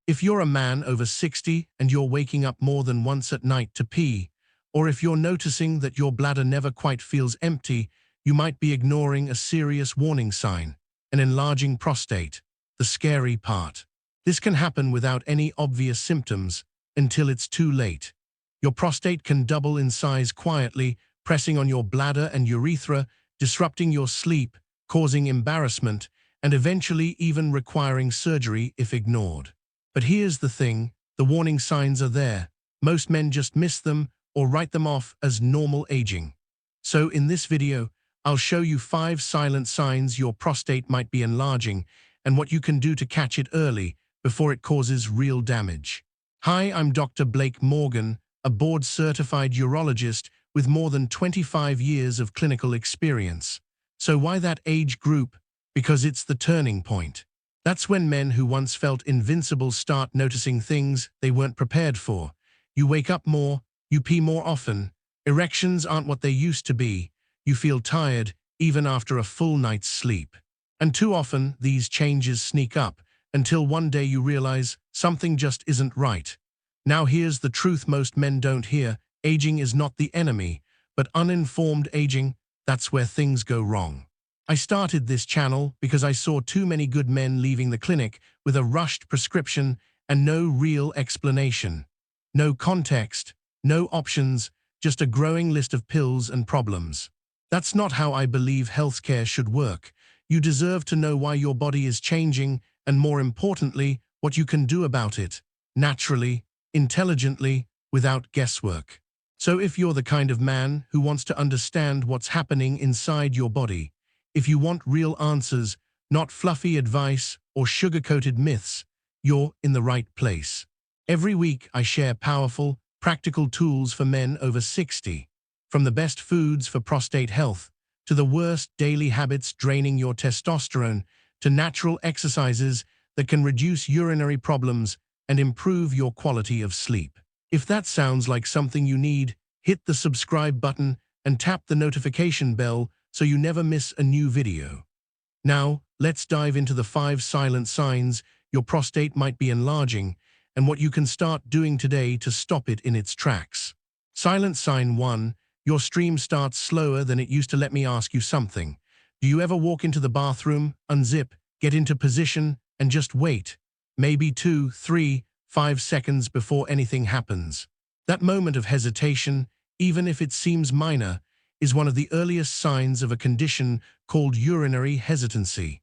If you're a man over 60 and you're waking up more than once at night to pee, or if you're noticing that your bladder never quite feels empty, you might be ignoring a serious warning sign, an enlarging prostate, the scary part. This can happen without any obvious symptoms until it's too late. Your prostate can double in size quietly, pressing on your bladder and urethra, disrupting your sleep, causing embarrassment, and eventually even requiring surgery if ignored. But here's the thing, the warning signs are there. Most men just miss them or write them off as normal aging. So in this video, I'll show you 5 silent signs your prostate might be enlarging and what you can do to catch it early before it causes real damage. Hi, I'm Dr. Blake Morgan, a board-certified urologist with more than 25 years of clinical experience. So why that age group? Because it's the turning point. That's when men who once felt invincible start noticing things they weren't prepared for. You wake up more, you pee more often, erections aren't what they used to be, you feel tired even after a full night's sleep. And too often, these changes sneak up until one day you realize something just isn't right. Now here's the truth most men don't hear. Aging is not the enemy, but uninformed aging, that's where things go wrong. I started this channel because I saw too many good men leaving the clinic with a rushed prescription and no real explanation. No context, no options, just a growing list of pills and problems. That's not how I believe healthcare should work. You deserve to know why your body is changing and, more importantly, what you can do about it, naturally, intelligently, without guesswork. So if you're the kind of man who wants to understand what's happening inside your body, if you want real answers, not fluffy advice or sugar-coated myths, you're in the right place. Every week I share powerful, practical tools for men over 60, from the best foods for prostate health, to the worst daily habits draining your testosterone, to natural exercises that can reduce urinary problems and improve your quality of sleep. If that sounds like something you need, hit the subscribe button and tap the notification bell so you never miss a new video. Now, let's dive into the 5 silent signs your prostate might be enlarging and what you can start doing today to stop it in its tracks. Silent sign 1, your stream starts slower than it used to. Let me ask you something. Do you ever walk into the bathroom, unzip, get into position, and just wait? Maybe 2, 3, 5 seconds before anything happens. That moment of hesitation, even if it seems minor, is one of the earliest signs of a condition called urinary hesitancy.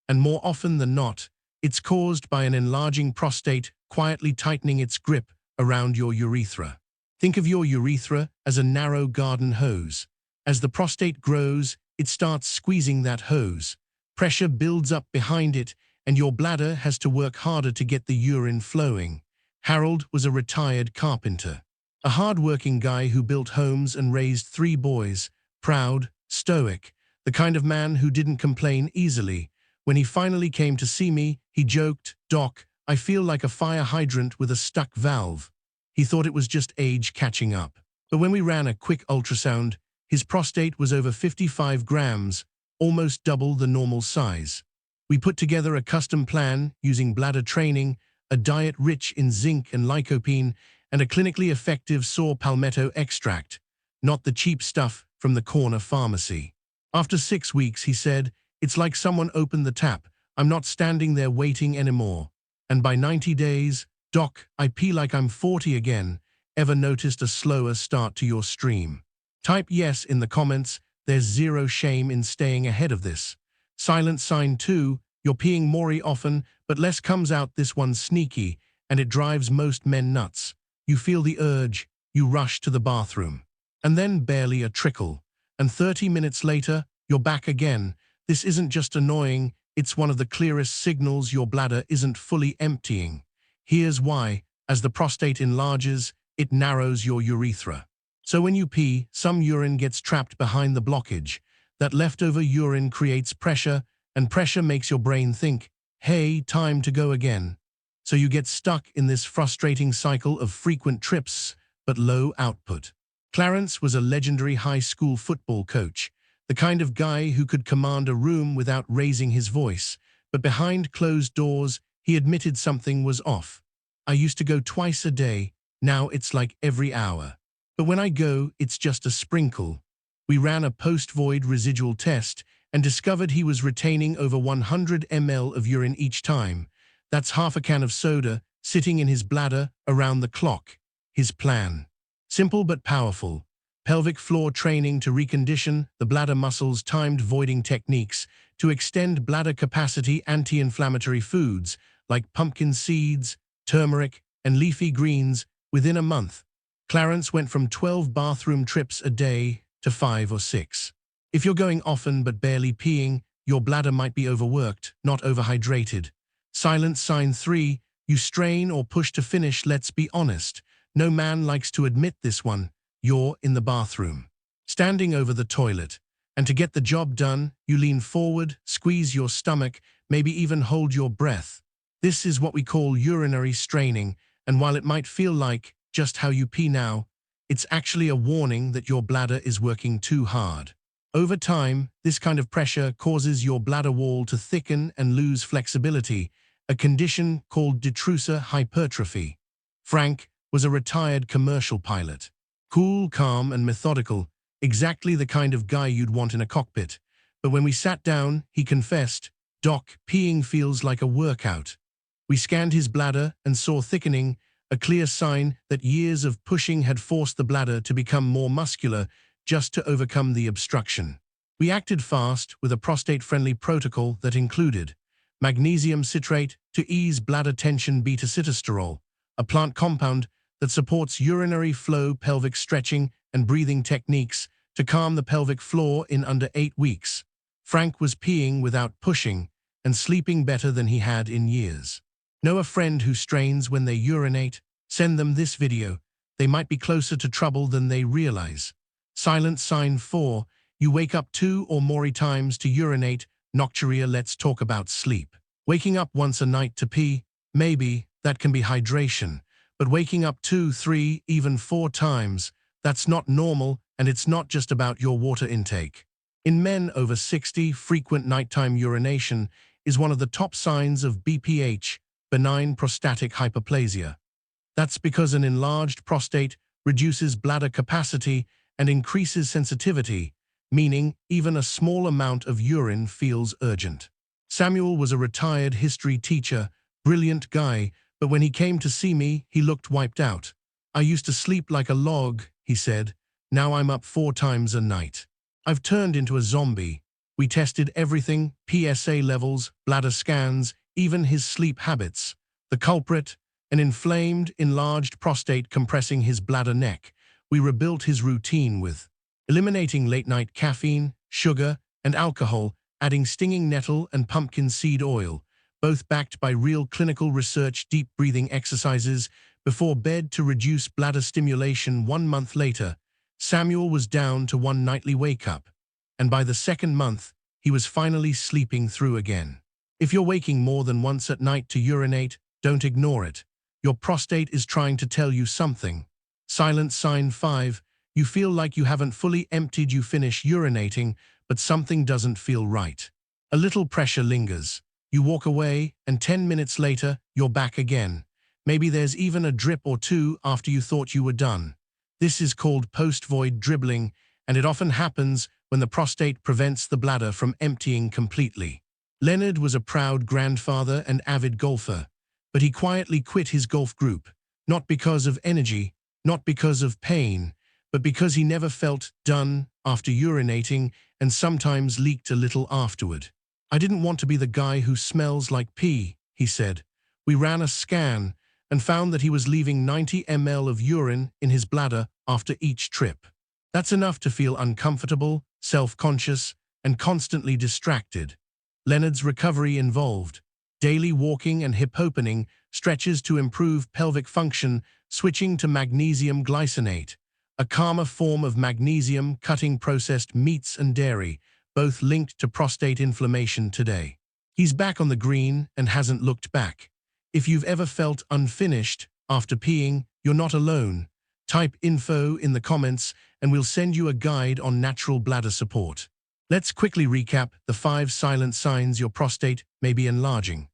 And more often than not, it's caused by an enlarging prostate quietly tightening its grip around your urethra. Think of your urethra as a narrow garden hose. As the prostate grows, it starts squeezing that hose. Pressure builds up behind it, and your bladder has to work harder to get the urine flowing. Harold was a retired carpenter, a hard-working guy who built homes and raised 3 boys, proud, stoic, the kind of man who didn't complain easily. When he finally came to see me, he joked, "Doc, I feel like a fire hydrant with a stuck valve." He thought it was just age catching up. But when we ran a quick ultrasound, his prostate was over 55 grams, almost double the normal size. We put together a custom plan using bladder training, a diet rich in zinc and lycopene, and a clinically effective saw palmetto extract, not the cheap stuff from the corner pharmacy. After 6 weeks, he said, "It's like someone opened the tap. I'm not standing there waiting anymore." And by 90 days, "Doc, I pee like I'm 40 again." Ever noticed a slower start to your stream? Type yes in the comments. There's zero shame in staying ahead of this. Silent sign 2, you're peeing more often, but less comes out. This one's sneaky, and it drives most men nuts. You feel the urge, you rush to the bathroom, and then barely a trickle. And 30 minutes later, you're back again. This isn't just annoying, it's one of the clearest signals your bladder isn't fully emptying. Here's why. As the prostate enlarges, it narrows your urethra. So when you pee, some urine gets trapped behind the blockage. That leftover urine creates pressure, and pressure makes your brain think, "Hey, time to go again." So you get stuck in this frustrating cycle of frequent trips, but low output. Clarence was a legendary high school football coach, the kind of guy who could command a room without raising his voice, but behind closed doors, he admitted something was off. I used to go twice a day, now it's like every hour. But when I go, it's just a sprinkle. We ran a post-void residual test and discovered he was retaining over 100 ml of urine each time. That's half a can of soda sitting in his bladder around the clock. His plan. Simple but powerful. Pelvic floor training to recondition the bladder muscles, timed voiding techniques to extend bladder capacity, anti-inflammatory foods like pumpkin seeds, turmeric, and leafy greens within a month. Clarence went from 12 bathroom trips a day to 5 or 6. If you're going often but barely peeing, your bladder might be overworked, not overhydrated. Silent sign 3, you strain or push to finish. Let's be honest. No man likes to admit this one. You're in the bathroom, standing over the toilet. And to get the job done, you lean forward, squeeze your stomach, maybe even hold your breath. This is what we call urinary straining, and while it might feel like just how you pee now, it's actually a warning that your bladder is working too hard. Over time, this kind of pressure causes your bladder wall to thicken and lose flexibility, a condition called detrusor hypertrophy. Frank was a retired commercial pilot. Cool, calm, and methodical, exactly the kind of guy you'd want in a cockpit. But when we sat down, he confessed, "Doc, peeing feels like a workout." We scanned his bladder and saw thickening, a clear sign that years of pushing had forced the bladder to become more muscular just to overcome the obstruction. We acted fast with a prostate-friendly protocol that included magnesium citrate to ease bladder tension, beta-sitosterol, a plant compound that supports urinary flow, pelvic stretching, and breathing techniques to calm the pelvic floor in under 8 weeks. Frank was peeing without pushing and sleeping better than he had in years. Know a friend who strains when they urinate? Send them this video. They might be closer to trouble than they realize. Silent sign 4, you wake up 2 or more times to urinate. Nocturia. Let's talk about sleep. Waking up once a night to pee, maybe, that can be hydration. But waking up 2, 3, even 4 times, that's not normal, and it's not just about your water intake. In men over 60, frequent nighttime urination is one of the top signs of BPH, benign prostatic hyperplasia. That's because an enlarged prostate reduces bladder capacity and increases sensitivity, meaning even a small amount of urine feels urgent. Samuel was a retired history teacher, brilliant guy, but when he came to see me, he looked wiped out. "I used to sleep like a log," he said. "Now I'm up 4 times a night. I've turned into a zombie." We tested everything, PSA levels, bladder scans, even his sleep habits. The culprit, an inflamed, enlarged prostate compressing his bladder neck. We rebuilt his routine with eliminating late-night caffeine, sugar, and alcohol, adding stinging nettle and pumpkin seed oil, both backed by real clinical research, deep breathing exercises before bed to reduce bladder stimulation. 1 month later, Samuel was down to 1 nightly wake-up, and by the 2nd month, he was finally sleeping through again. If you're waking more than once at night to urinate, don't ignore it. Your prostate is trying to tell you something. Silent sign 5, you feel like you haven't fully emptied. You finish urinating, but something doesn't feel right. A little pressure lingers. You walk away, and 10 minutes later, you're back again. Maybe there's even a drip or 2 after you thought you were done. This is called post-void dribbling, and it often happens when the prostate prevents the bladder from emptying completely. Leonard was a proud grandfather and avid golfer, but he quietly quit his golf group, not because of energy, not because of pain, but because he never felt done after urinating and sometimes leaked a little afterward. "I didn't want to be the guy who smells like pee," he said. We ran a scan and found that he was leaving 90 ml of urine in his bladder after each trip. That's enough to feel uncomfortable, self-conscious, and constantly distracted. Leonard's recovery involved daily walking and hip opening, stretches to improve pelvic function, switching to magnesium glycinate, a calmer form of magnesium, cutting processed meats and dairy, both linked to prostate inflammation today. He's back on the green and hasn't looked back. If you've ever felt unfinished after peeing, you're not alone. Type info in the comments and we'll send you a guide on natural bladder support. Let's quickly recap the 5 silent signs your prostate may be enlarging.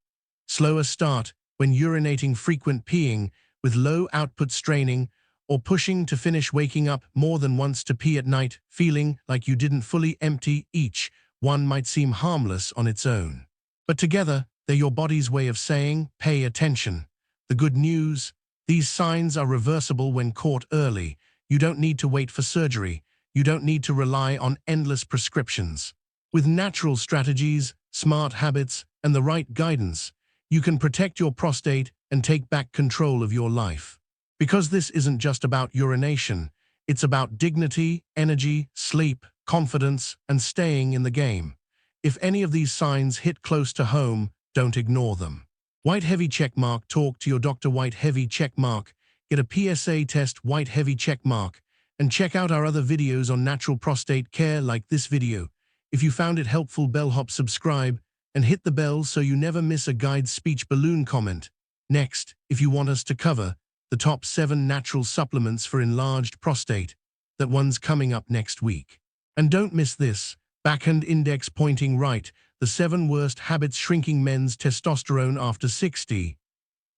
Slower start, when urinating, frequent peeing with low output, straining, or pushing to finish, waking up more than once to pee at night, feeling like you didn't fully empty. Each one might seem harmless on its own, but together they're your body's way of saying, pay attention. The good news: these signs are reversible when caught early. You don't need to wait for surgery. You don't need to rely on endless prescriptions. With natural strategies, smart habits, and the right guidance, you can protect your prostate and take back control of your life. Because this isn't just about urination, it's about dignity, energy, sleep, confidence, and staying in the game. If any of these signs hit close to home, don't ignore them. White heavy checkmark. Talk to your doctor. White heavy checkmark. Get a PSA test. White heavy checkmark. And check out our other videos on natural prostate care, like this video. If you found it helpful, bellhop, subscribe, and hit the bell so you never miss a guide. Speech balloon comment. Next, if you want us to cover the top 7 natural supplements for enlarged prostate, that one's coming up next week. And don't miss this, backhand index pointing right, the 7 worst habits shrinking men's testosterone after 60.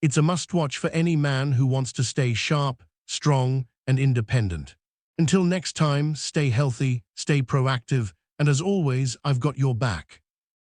It's a must-watch for any man who wants to stay sharp, strong, and independent. Until next time, stay healthy, stay proactive, and as always, I've got your back.